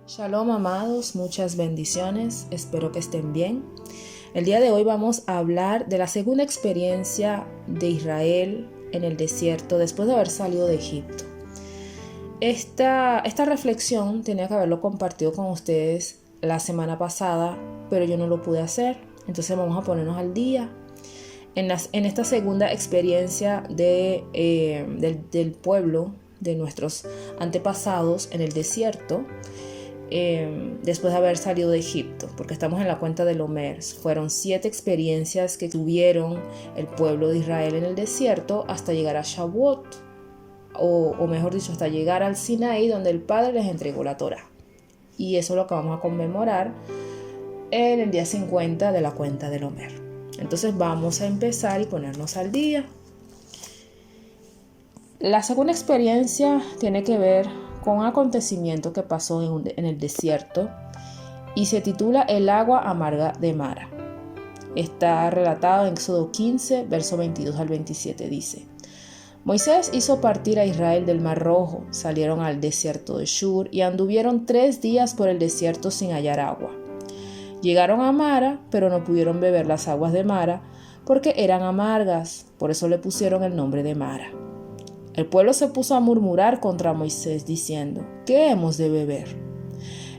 Shalom amados, muchas bendiciones, espero que estén bien. El día de hoy vamos a hablar de la segunda experiencia de Israel en el desierto después de haber salido de Egipto. Esta reflexión tenía que haberlo compartido con ustedes la semana pasada, pero yo no lo pude hacer, entonces vamos a ponernos al día. En esta segunda experiencia del pueblo, de nuestros antepasados en el desierto, después de haber salido de Egipto, porque estamos en la cuenta de Omer. Fueron 7 experiencias que tuvieron el pueblo de Israel en el desierto hasta llegar a Shavuot, o mejor dicho, hasta llegar al Sinaí, donde el Padre les entregó la Torá. Y eso es lo que vamos a conmemorar en el día 50 de la cuenta de Omer. Entonces vamos a empezar y ponernos al día. La segunda experiencia tiene que ver con un acontecimiento que pasó en el desierto y se titula El agua amarga de Mara. Está relatado en Éxodo 15, verso 22 al 27. Dice: Moisés hizo partir a Israel del Mar Rojo, salieron al desierto de Shur y anduvieron 3 días por el desierto sin hallar agua. Llegaron a Mara, pero no pudieron beber las aguas de Mara porque eran amargas, por eso le pusieron el nombre de Mara. El pueblo se puso a murmurar contra Moisés diciendo: ¿Qué hemos de beber?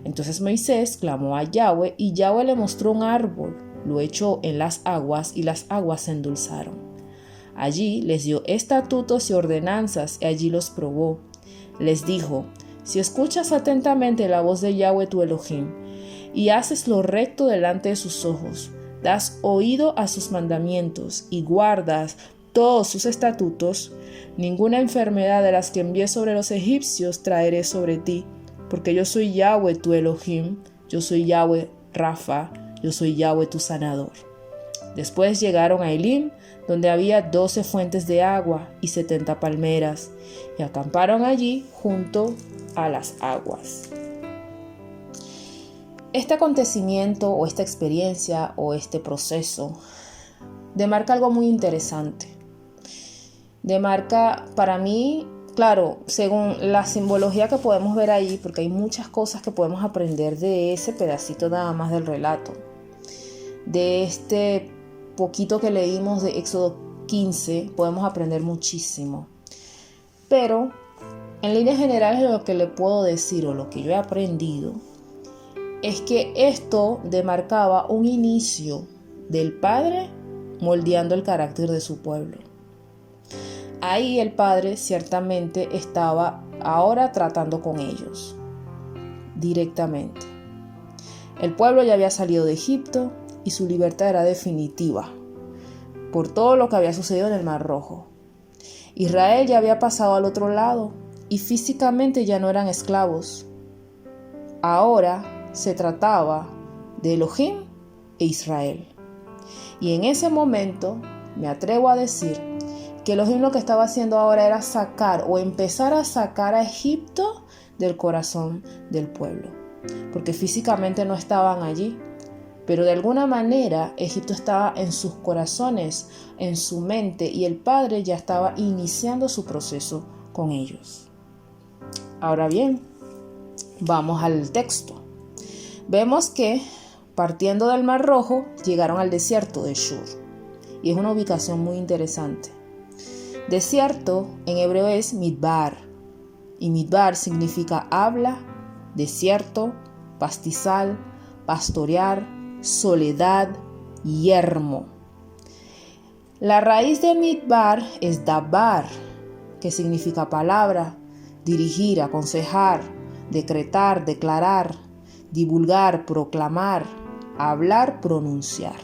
Entonces Moisés clamó a Yahweh y Yahweh le mostró un árbol, lo echó en las aguas y las aguas se endulzaron. Allí les dio estatutos y ordenanzas y allí los probó. Les dijo: Si escuchas atentamente la voz de Yahweh tu Elohim y haces lo recto delante de sus ojos, das oído a sus mandamientos y guardas todos sus estatutos, ninguna enfermedad de las que envié sobre los egipcios traeré sobre ti, porque yo soy Yahweh tu Elohim, yo soy Yahweh Rafa, yo soy Yahweh tu sanador. Después llegaron a Elim, donde había 12 fuentes de agua y 70 palmeras, y acamparon allí junto a las aguas. Este acontecimiento o esta experiencia o este proceso demarca algo muy interesante. Demarca para mí, claro, según la simbología que podemos ver ahí, porque hay muchas cosas que podemos aprender de ese pedacito nada más del relato. De este poquito que leímos de Éxodo 15 podemos aprender muchísimo. Pero en líneas generales lo que le puedo decir o lo que yo he aprendido es que esto demarcaba un inicio del Padre moldeando el carácter de su pueblo. Ahí el Padre ciertamente estaba ahora tratando con ellos directamente. El pueblo ya había salido de Egipto y su libertad era definitiva por todo lo que había sucedido en el Mar Rojo. Israel ya había pasado al otro lado y físicamente ya no eran esclavos. Ahora se trataba de Elohim e Israel. Y en ese momento me atrevo a decir que Elohim lo que estaba haciendo ahora era sacar o empezar a sacar a Egipto del corazón del pueblo. Porque físicamente no estaban allí, pero de alguna manera Egipto estaba en sus corazones, en su mente, y el Padre ya estaba iniciando su proceso con ellos. Ahora bien, vamos al texto. Vemos que partiendo del Mar Rojo llegaron al desierto de Shur, y es una ubicación muy interesante. Desierto en hebreo es Midbar, y Midbar significa habla, desierto, pastizal, pastorear, soledad, yermo. La raíz de Midbar es Dabar, que significa palabra, dirigir, aconsejar, decretar, declarar, divulgar, proclamar, hablar, pronunciar.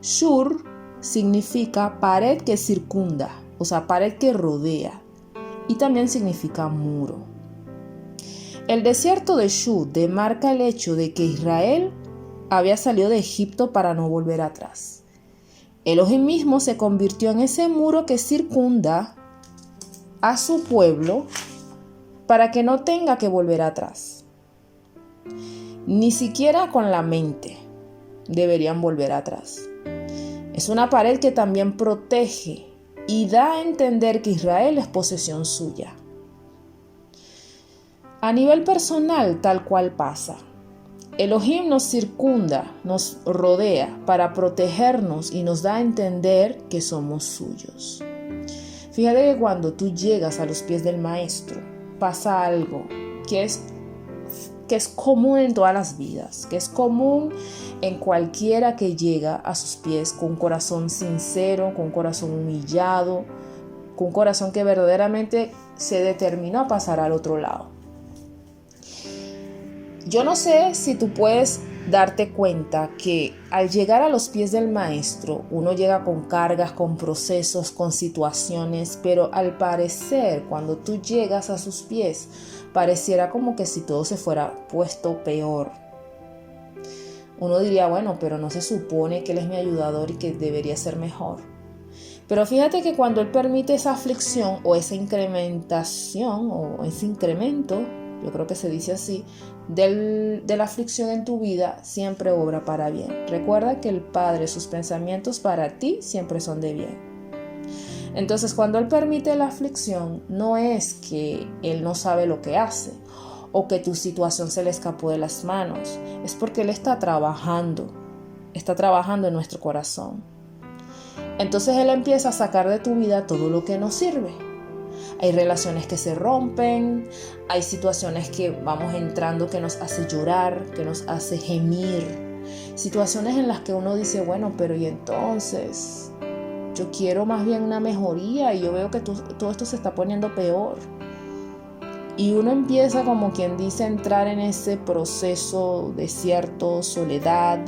Shur significa pared que circunda, o sea, pared que rodea, y también significa muro. El desierto de Shur demarca el hecho de que Israel había salido de Egipto para no volver atrás. Elohim mismo se convirtió en ese muro que circunda a su pueblo para que no tenga que volver atrás. Ni siquiera con la mente deberían volver atrás. Es una pared que también protege y da a entender que Israel es posesión suya. A nivel personal, tal cual pasa. Elohim nos circunda, nos rodea para protegernos y nos da a entender que somos suyos. Fíjate que cuando tú llegas a los pies del Maestro, pasa algo que es común en todas las vidas, que es común en cualquiera que llega a sus pies con un corazón sincero, con un corazón humillado, con un corazón que verdaderamente se determinó a pasar al otro lado. Yo no sé si tú puedes darte cuenta que al llegar a los pies del Maestro, uno llega con cargas, con procesos, con situaciones, pero al parecer, cuando tú llegas a sus pies, pareciera como que si todo se fuera puesto peor. Uno diría, bueno, pero no se supone que Él es mi ayudador y que debería ser mejor. Pero fíjate que cuando Él permite esa aflicción o esa incrementación o ese incremento, yo creo que se dice así, de la aflicción en tu vida, siempre obra para bien. Recuerda que el Padre, sus pensamientos para ti siempre son de bien. Entonces, cuando Él permite la aflicción, no es que Él no sabe lo que hace o que tu situación se le escapó de las manos. Es porque Él está trabajando en nuestro corazón. Entonces Él empieza a sacar de tu vida todo lo que no sirve. Hay relaciones que se rompen, hay situaciones que vamos entrando que nos hace llorar, que nos hace gemir. Situaciones en las que uno dice, bueno, pero ¿y entonces? Yo quiero más bien una mejoría y yo veo que todo esto se está poniendo peor. Y uno empieza, como quien dice, a entrar en ese proceso desierto, soledad.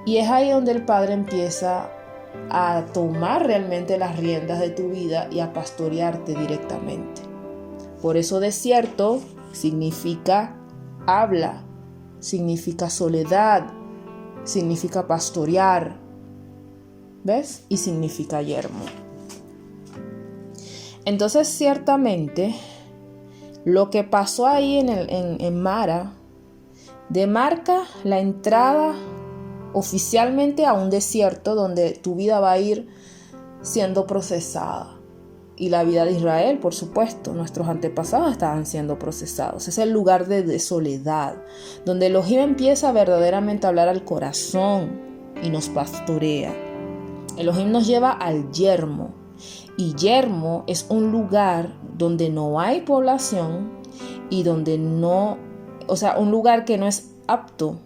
Y es ahí donde el Padre empieza a tomar realmente las riendas de tu vida y a pastorearte directamente. Por eso desierto significa habla, significa soledad, significa pastorear, ¿ves? Y significa yermo. Entonces, ciertamente, lo que pasó ahí en Mara demarca la entrada oficialmente a un desierto donde tu vida va a ir siendo procesada. Y la vida de Israel, por supuesto, nuestros antepasados estaban siendo procesados. Es el lugar de soledad, donde Elohim empieza verdaderamente a hablar al corazón y nos pastorea. Elohim nos lleva al yermo. Y yermo es un lugar donde no hay población y donde un lugar que no es apto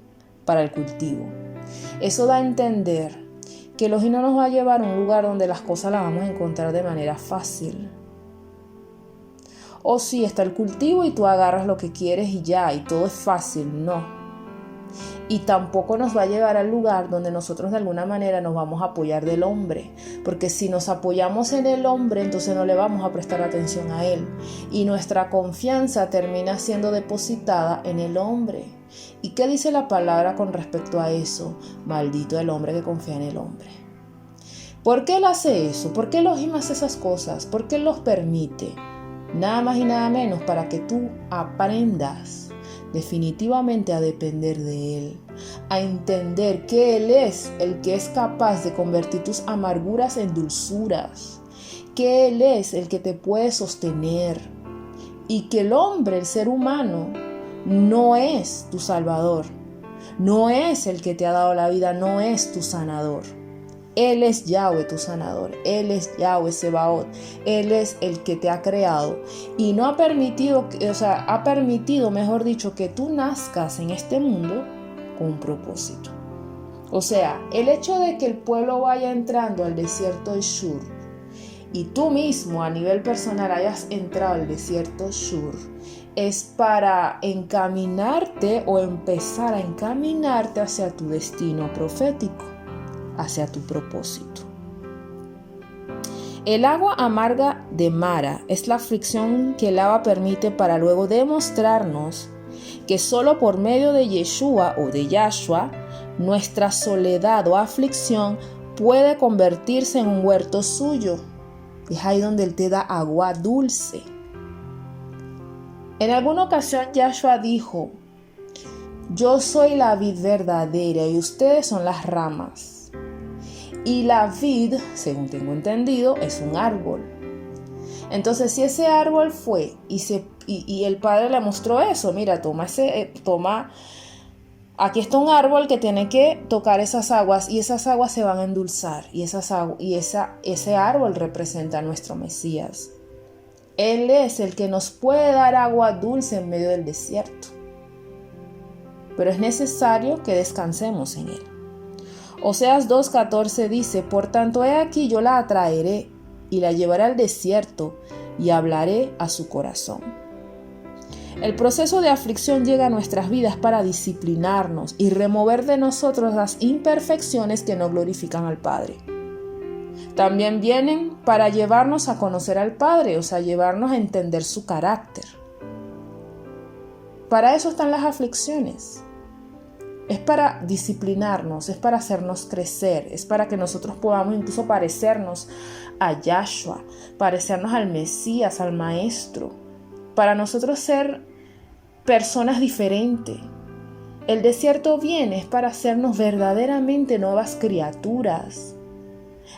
para el cultivo. Eso da a entender que Elohim no nos va a llevar a un lugar donde las cosas las vamos a encontrar de manera fácil. O sí, está el cultivo y tú agarras lo que quieres y ya, y todo es fácil. No. Y tampoco nos va a llevar al lugar donde nosotros de alguna manera nos vamos a apoyar del hombre. Porque si nos apoyamos en el hombre, entonces no le vamos a prestar atención a él. Y nuestra confianza termina siendo depositada en el hombre. ¿Y qué dice la palabra con respecto a eso? Maldito el hombre que confía en el hombre. ¿Por qué él hace eso? ¿Por qué Elohim hace esas cosas? ¿Por qué él los permite? Nada más y nada menos para que tú aprendas definitivamente a depender de Él, a entender que Él es el que es capaz de convertir tus amarguras en dulzuras, que Él es el que te puede sostener y que el hombre, el ser humano, no es tu salvador, no es el que te ha dado la vida, no es tu sanador. Él es Yahweh, tu sanador. Él es Yahweh Sebaot. Él es el que te ha creado y no ha permitido, ha permitido, mejor dicho, que tú nazcas en este mundo con un propósito. O sea, el hecho de que el pueblo vaya entrando al desierto de Shur y tú mismo a nivel personal hayas entrado al desierto Shur es para encaminarte o empezar a encaminarte hacia tu destino profético, hacia tu propósito. El agua amarga de Mara es la aflicción que el agua permite para luego demostrarnos que solo por medio de Yeshua o de Yahshua, nuestra soledad o aflicción puede convertirse en un huerto suyo. Es ahí donde Él te da agua dulce. En alguna ocasión Yahshua dijo: yo soy la vid verdadera y ustedes son las ramas. Y la vid, según tengo entendido, es un árbol. Entonces, si ese árbol fue y el padre le mostró eso, mira, aquí está un árbol que tiene que tocar esas aguas y esas aguas se van a endulzar y ese árbol representa a nuestro Mesías. Él es el que nos puede dar agua dulce en medio del desierto. Pero es necesario que descansemos en él. Oseas 2:14 dice: por tanto, he aquí yo la atraeré y la llevaré al desierto y hablaré a su corazón. El proceso de aflicción llega a nuestras vidas para disciplinarnos y remover de nosotros las imperfecciones que no glorifican al Padre. También vienen para llevarnos a conocer al Padre, o sea, llevarnos a entender su carácter. Para eso están las aflicciones. Es para disciplinarnos, es para hacernos crecer, es para que nosotros podamos incluso parecernos a Yahshua, parecernos al Mesías, al Maestro, para nosotros ser personas diferentes. El desierto viene es para hacernos verdaderamente nuevas criaturas.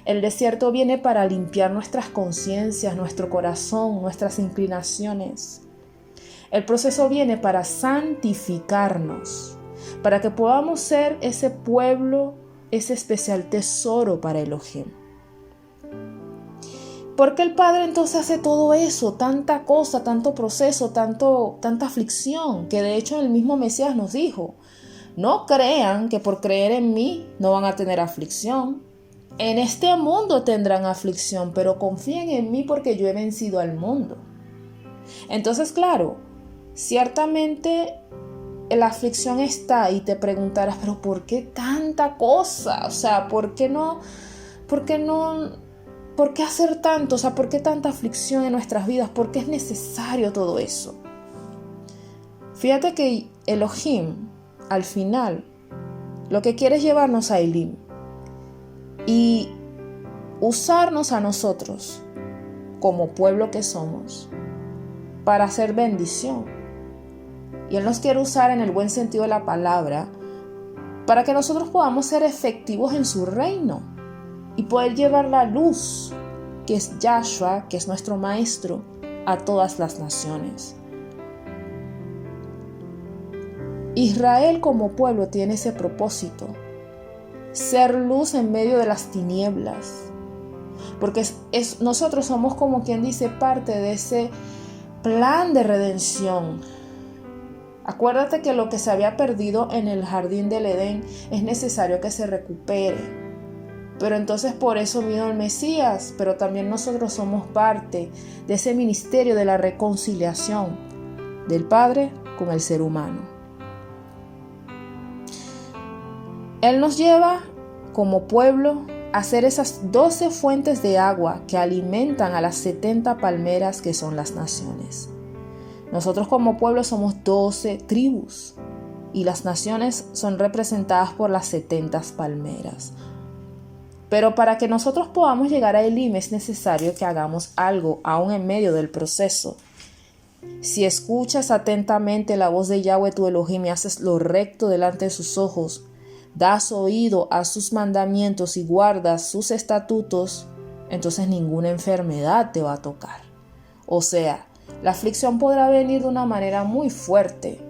El desierto viene para limpiar nuestras conciencias, nuestro corazón, nuestras inclinaciones. El proceso viene para santificarnos, para que podamos ser ese pueblo, ese especial tesoro para Elohim. ¿Por qué el Padre entonces hace todo eso? Tanta cosa, tanto proceso, tanta aflicción, que de hecho el mismo Mesías nos dijo: no crean que por creer en mí no van a tener aflicción. En este mundo tendrán aflicción, pero confíen en mí porque yo he vencido al mundo. Entonces, claro, ciertamente la aflicción está y te preguntarás, pero ¿por qué tanta cosa? O sea, ¿por qué hacer tanto? O sea, ¿por qué tanta aflicción en nuestras vidas? ¿Por qué es necesario todo eso? Fíjate que Elohim, al final, lo que quiere es llevarnos a Elim y usarnos a nosotros, como pueblo que somos, para hacer bendición. Y Él nos quiere usar en el buen sentido de la palabra, para que nosotros podamos ser efectivos en su reino y poder llevar la luz, que es Yahshua, que es nuestro Maestro, a todas las naciones. Israel como pueblo tiene ese propósito: ser luz en medio de las tinieblas. Porque nosotros somos, como quien dice, parte de ese plan de redención. Acuérdate que lo que se había perdido en el jardín del Edén es necesario que se recupere. Pero entonces por eso vino el Mesías, pero también nosotros somos parte de ese ministerio de la reconciliación del Padre con el ser humano. Él nos lleva como pueblo a hacer esas 12 fuentes de agua que alimentan a las 70 palmeras que son las naciones. Nosotros como pueblo somos 12 tribus y las naciones son representadas por las 70 palmeras. Pero para que nosotros podamos llegar a Elim es necesario que hagamos algo aún en medio del proceso. Si escuchas atentamente la voz de Yahweh tu Elohim y haces lo recto delante de sus ojos, das oído a sus mandamientos y guardas sus estatutos, entonces ninguna enfermedad te va a tocar. O sea, la aflicción podrá venir de una manera muy fuerte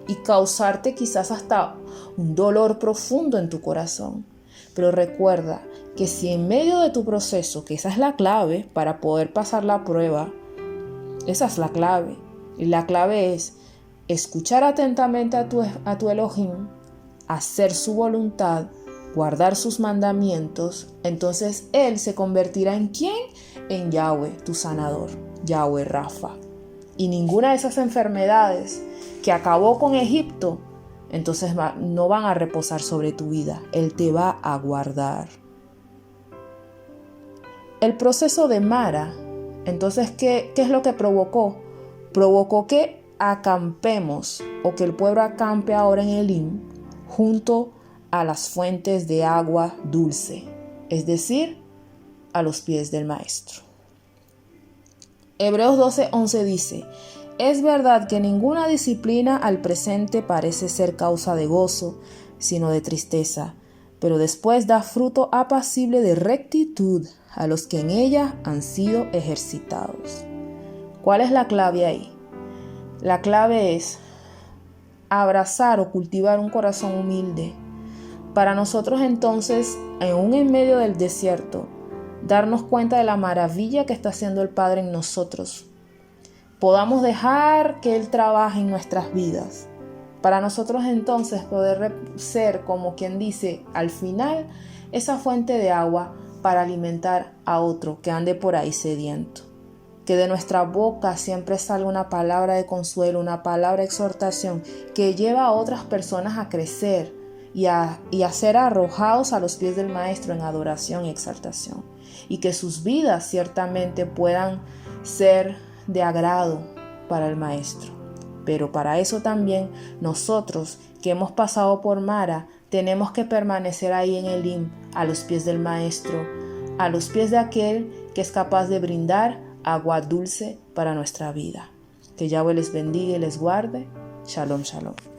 y causarte quizás hasta un dolor profundo en tu corazón. Pero recuerda que si en medio de tu proceso, que esa es la clave para poder pasar la prueba, esa es la clave. Y la clave es escuchar atentamente a tu Elohim, hacer su voluntad, guardar sus mandamientos, entonces Él se convertirá ¿en quién? En Yahweh, tu sanador, Yahweh Rafa. Y ninguna de esas enfermedades que acabó con Egipto, entonces no van a reposar sobre tu vida. Él te va a guardar. El proceso de Mara, entonces, ¿qué es lo que provocó? Provocó que acampemos, o que el pueblo acampe ahora en Elim, junto a las fuentes de agua dulce, es decir, a los pies del Maestro. Hebreos 12:11 dice: es verdad que ninguna disciplina al presente parece ser causa de gozo, sino de tristeza, pero después da fruto apacible de rectitud a los que en ella han sido ejercitados. ¿Cuál es la clave ahí? La clave es abrazar o cultivar un corazón humilde para nosotros entonces, aún en medio del desierto, darnos cuenta de la maravilla que está haciendo el Padre en nosotros. Podamos dejar que Él trabaje en nuestras vidas. Para nosotros entonces poder ser, como quien dice, al final, esa fuente de agua para alimentar a otro que ande por ahí sediento. Que de nuestra boca siempre salga una palabra de consuelo, una palabra de exhortación que lleva a otras personas a crecer y a ser arrojados a los pies del Maestro en adoración y exaltación. Y que sus vidas ciertamente puedan ser de agrado para el Maestro. Pero para eso también nosotros que hemos pasado por Mara tenemos que permanecer ahí en Elim, a los pies del Maestro, a los pies de aquel que es capaz de brindar agua dulce para nuestra vida. Que Yahweh les bendiga y les guarde. Shalom, shalom.